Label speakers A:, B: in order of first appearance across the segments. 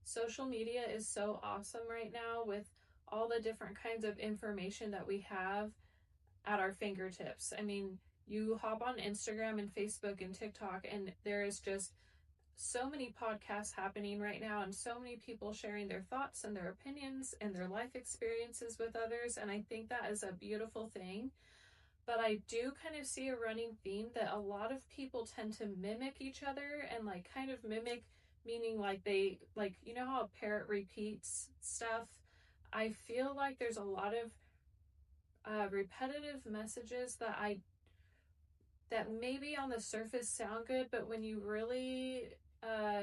A: Social media is so awesome right now with all the different kinds of information that we have at our fingertips. I mean, you hop on Instagram and Facebook and TikTok, and there is just so many podcasts happening right now, and so many people sharing their thoughts and their opinions and their life experiences with others. And I think that is a beautiful thing. But I do kind of see a running theme that a lot of people tend to mimic each other and like kind of mimic, meaning like they, like, you know how a parrot repeats stuff? I feel like there's a lot of repetitive messages that maybe on the surface sound good, but when you really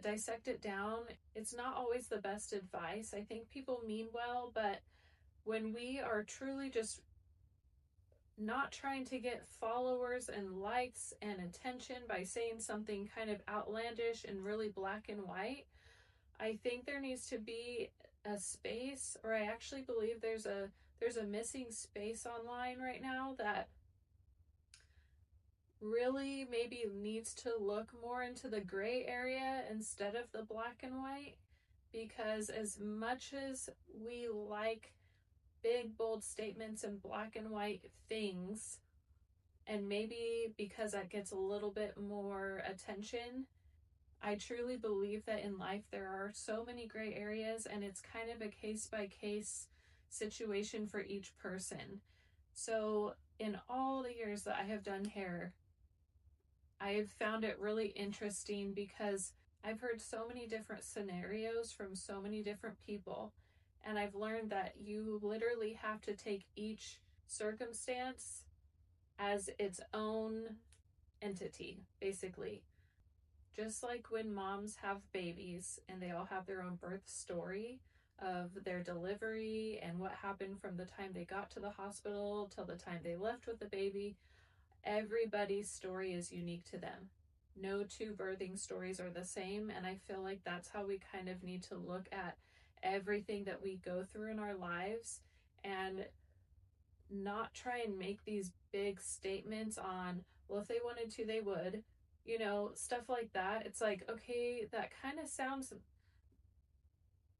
A: dissect it down, it's not always the best advice. I think people mean well, but when we are truly just not trying to get followers and likes and attention by saying something kind of outlandish and really black and white, I think there needs to be a space, or I actually believe there's a missing space online right now that really maybe needs to look more into the gray area instead of the black and white. Because as much as we like big, bold statements and black and white things, and maybe because that gets a little bit more attention, I truly believe that in life there are so many gray areas, and it's kind of a case by case situation for each person. So, in all the years that I have done hair, I've found it really interesting because I've heard so many different scenarios from so many different people. And I've learned that you literally have to take each circumstance as its own entity, basically. Just like when moms have babies and they all have their own birth story of their delivery and what happened from the time they got to the hospital till the time they left with the baby, everybody's story is unique to them. No two birthing stories are the same, and I feel like that's how we kind of need to look at everything that we go through in our lives and not try and make these big statements on, well, if they wanted to, they would, stuff like that. It's like, okay, that kind of sounds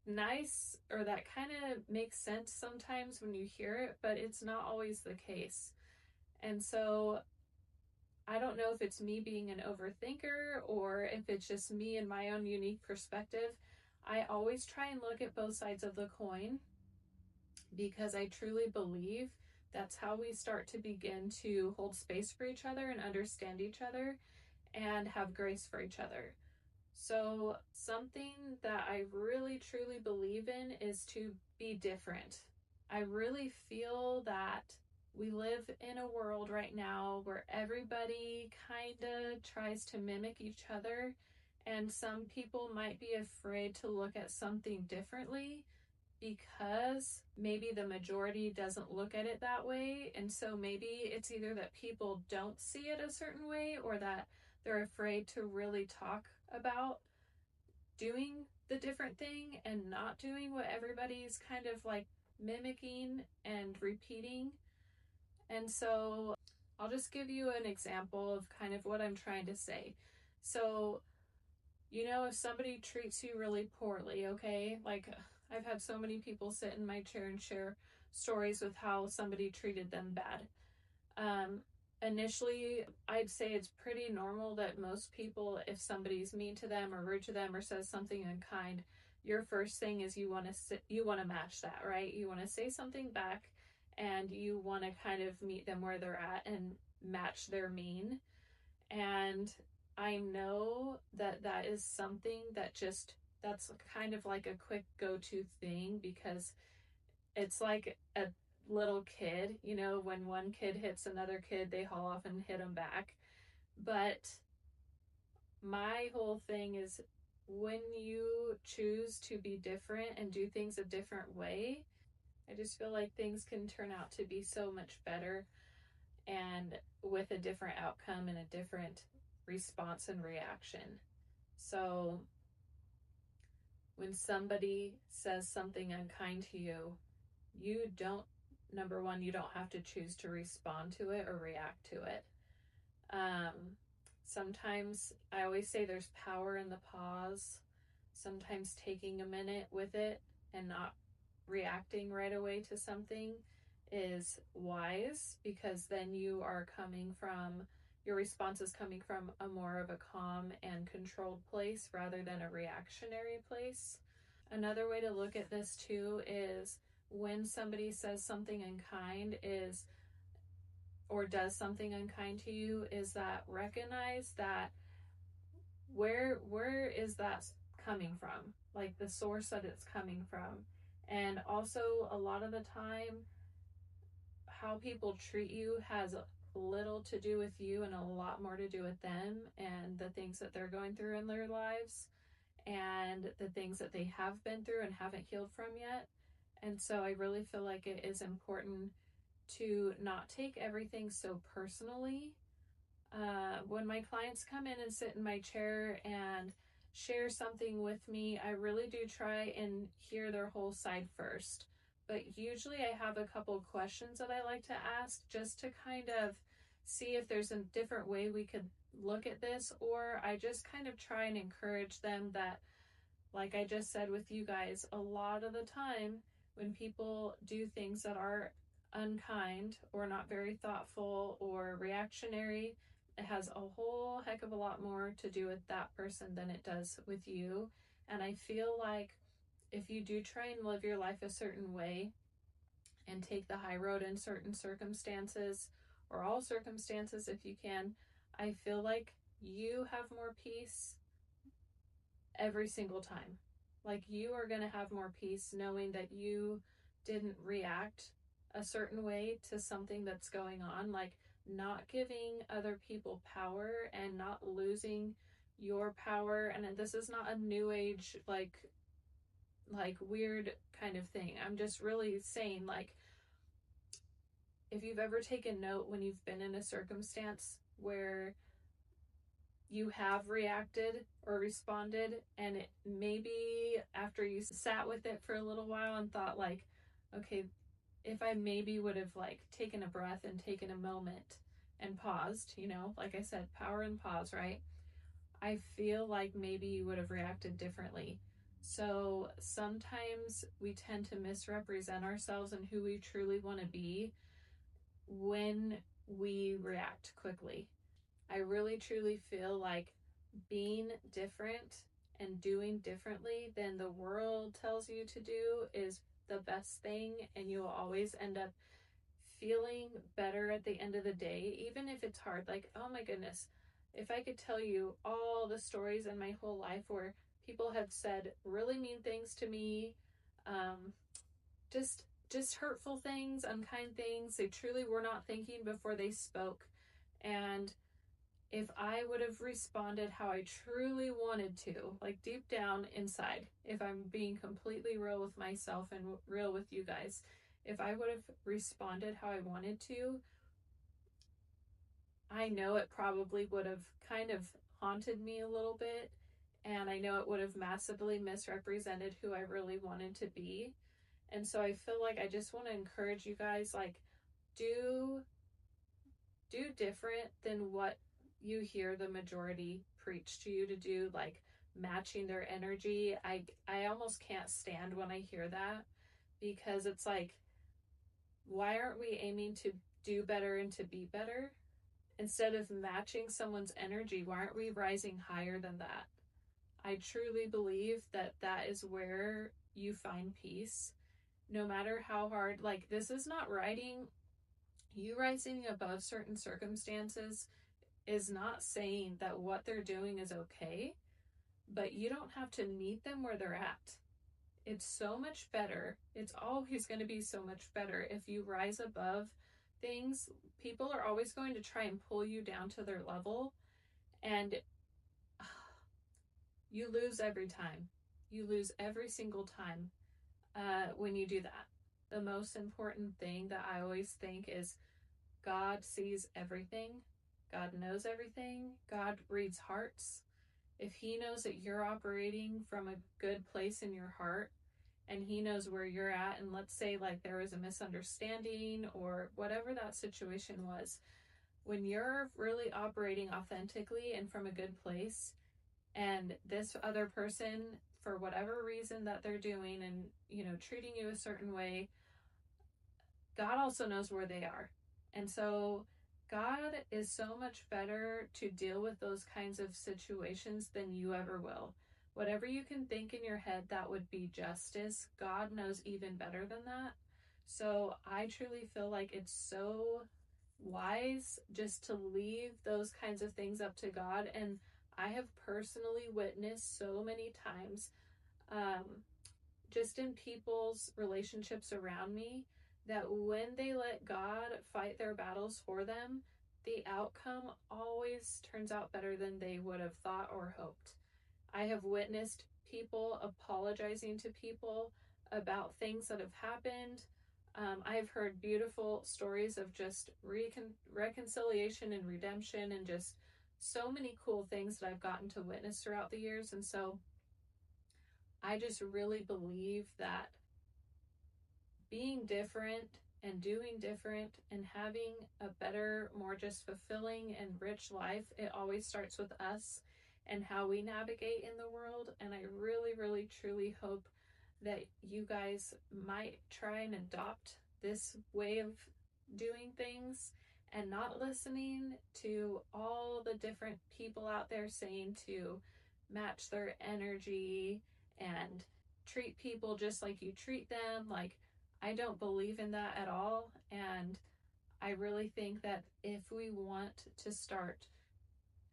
A: nice, or that kind of makes sense sometimes when you hear it, but it's not always the case. And so I don't know if it's me being an overthinker or if it's just me and my own unique perspective. I always try and look at both sides of the coin because I truly believe that's how we start to begin to hold space for each other and understand each other and have grace for each other. So, something that I really truly believe in is to be different. I really feel that we live in a world right now where everybody kind of tries to mimic each other, and some people might be afraid to look at something differently because maybe the majority doesn't look at it that way. And so maybe it's either that people don't see it a certain way or that they're afraid to really talk about doing the different thing and not doing what everybody's kind of like mimicking and repeating. And so I'll just give you an example of kind of what I'm trying to say. So, if somebody treats you really poorly, okay, like I've had so many people sit in my chair and share stories with how somebody treated them bad. Um, Initially, I'd say it's pretty normal that most people, if somebody's mean to them or rude to them or says something unkind, your first thing is you want to match that, right? You want to say something back, and you want to kind of meet them where they're at and match their mean. And I know that that is something that's kind of like a quick go-to thing because it's like a little kid, when one kid hits another kid, they haul off and hit them back. But my whole thing is when you choose to be different and do things a different way, I just feel like things can turn out to be so much better and with a different outcome and a different response and reaction. So when somebody says something unkind to you, you don't, number one, you don't have to choose to respond to it or react to it. Sometimes I always say there's power in the pause. sometimes taking a minute with it and not reacting right away to something is wise, because then your response is coming from a more of a calm and controlled place rather than a reactionary place. Another way to look at this too is when somebody says something unkind or does something unkind to you, is that recognize that where is that coming from, like the source that it's coming from. And also, a lot of the time, how people treat you has little to do with you and a lot more to do with them and the things that they're going through in their lives and the things that they have been through and haven't healed from yet. And so I really feel like it is important to not take everything so personally. When my clients come in and sit in my chair and share something with me, I really do try and hear their whole side first. But usually I have a couple questions that I like to ask just to kind of see if there's a different way we could look at this, or I just kind of try and encourage them that, like I just said with you guys, a lot of the time when people do things that are unkind or not very thoughtful or reactionary, it has a whole heck of a lot more to do with that person than it does with you. And I feel like if you do try and live your life a certain way and take the high road in certain circumstances, or all circumstances if you can, I feel like you have more peace every single time. Like, you are going to have more peace knowing that you didn't react a certain way to something that's going on, like not giving other people power and not losing your power. And this is not a new age like weird kind of thing. I'm just really saying, like, if you've ever taken note when you've been in a circumstance where you have reacted or responded, and it maybe after you sat with it for a little while and thought, like, okay, if I maybe would have like taken a breath and taken a moment and paused, like I said, power and pause, right? I feel like maybe you would have reacted differently. So sometimes we tend to misrepresent ourselves and who we truly want to be when we react quickly. I really truly feel like being different and doing differently than the world tells you to do is the best thing, and you'll always end up feeling better at the end of the day, even if it's hard. Like, oh my goodness, if I could tell you all the stories in my whole life where people have said really mean things to me, just hurtful things, unkind things, they truly were not thinking before they spoke. And if I would have responded how I truly wanted to, like deep down inside, if I'm being completely real with myself and real with you guys, if I would have responded how I wanted to, I know it probably would have kind of haunted me a little bit, and I know it would have massively misrepresented who I really wanted to be. And so I feel like I just want to encourage you guys, like, do different than what you hear the majority preach to you to do, like matching their energy. I almost can't stand when I hear that, because it's like, why aren't we aiming to do better and to be better? Instead of matching someone's energy, why aren't we rising higher than that? I truly believe that that is where you find peace. No matter how hard, like, this is not you rising above certain circumstances is not saying that what they're doing is okay, but you don't have to meet them where they're at. It's so much better. It's always going to be so much better if you rise above things. People are always going to try and pull you down to their level, and you lose every time. You lose every single time when you do that. The most important thing that I always think is God sees everything. God knows everything. God reads hearts. If he knows that you're operating from a good place in your heart, and he knows where you're at, and let's say like there was a misunderstanding or whatever that situation was, when you're really operating authentically and from a good place, and this other person for whatever reason that they're doing and, treating you a certain way, God also knows where they are. And so God is so much better to deal with those kinds of situations than you ever will. Whatever you can think in your head that would be justice, God knows even better than that. So I truly feel like it's so wise just to leave those kinds of things up to God. And I have personally witnessed so many times, just in people's relationships around me, that when they let God fight their battles for them, the outcome always turns out better than they would have thought or hoped. I have witnessed people apologizing to people about things that have happened. I have heard beautiful stories of just reconciliation and redemption, and just so many cool things that I've gotten to witness throughout the years. And so I just really believe that being different and doing different and having a better, more just fulfilling and rich life, it always starts with us and how we navigate in the world. And I really, really, truly hope that you guys might try and adopt this way of doing things and not listening to all the different people out there saying to match their energy and treat people just like you treat them. Like, I don't believe in that at all. And I really think that if we want to start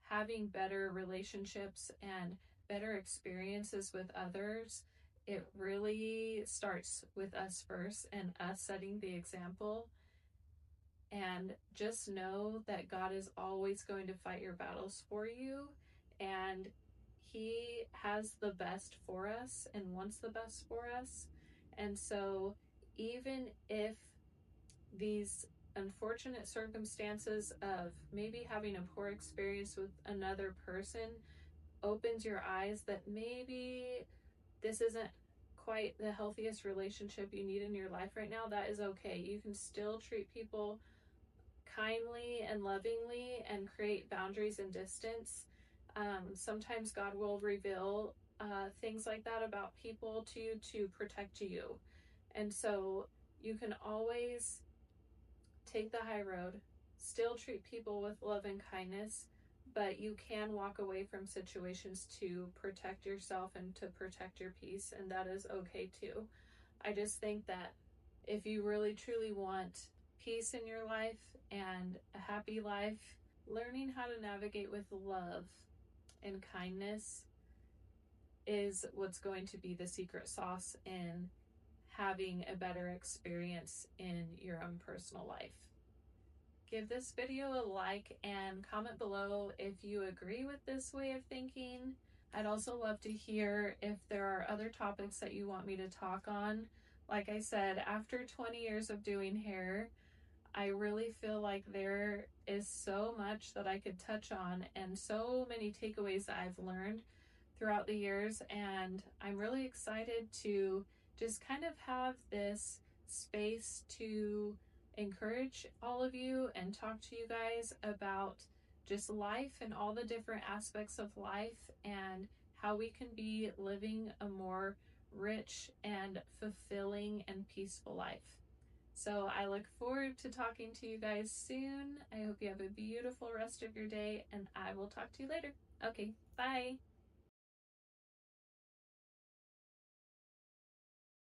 A: having better relationships and better experiences with others, it really starts with us first and us setting the example. And just know that God is always going to fight your battles for you, and He has the best for us and wants the best for us. And so even if these unfortunate circumstances of maybe having a poor experience with another person opens your eyes that maybe this isn't quite the healthiest relationship you need in your life right now, that is okay. You can still treat people kindly and lovingly and create boundaries and distance. Sometimes God will reveal things like that about people to you to protect you. And so you can always take the high road, still treat people with love and kindness, but you can walk away from situations to protect yourself and to protect your peace, and that is okay too. I just think that if you really truly want peace in your life and a happy life, learning how to navigate with love and kindness is what's going to be the secret sauce in having a better experience in your own personal life. Give this video a like and comment below if you agree with this way of thinking. I'd also love to hear if there are other topics that you want me to talk on. Like I said, after 20 years of doing hair, I really feel like there is so much that I could touch on and so many takeaways that I've learned throughout the years. And I'm really excited to just kind of have this space to encourage all of you and talk to you guys about just life and all the different aspects of life and how we can be living a more rich and fulfilling and peaceful life. So I look forward to talking to you guys soon. I hope you have a beautiful rest of your day, and I will talk to you later. Okay, bye.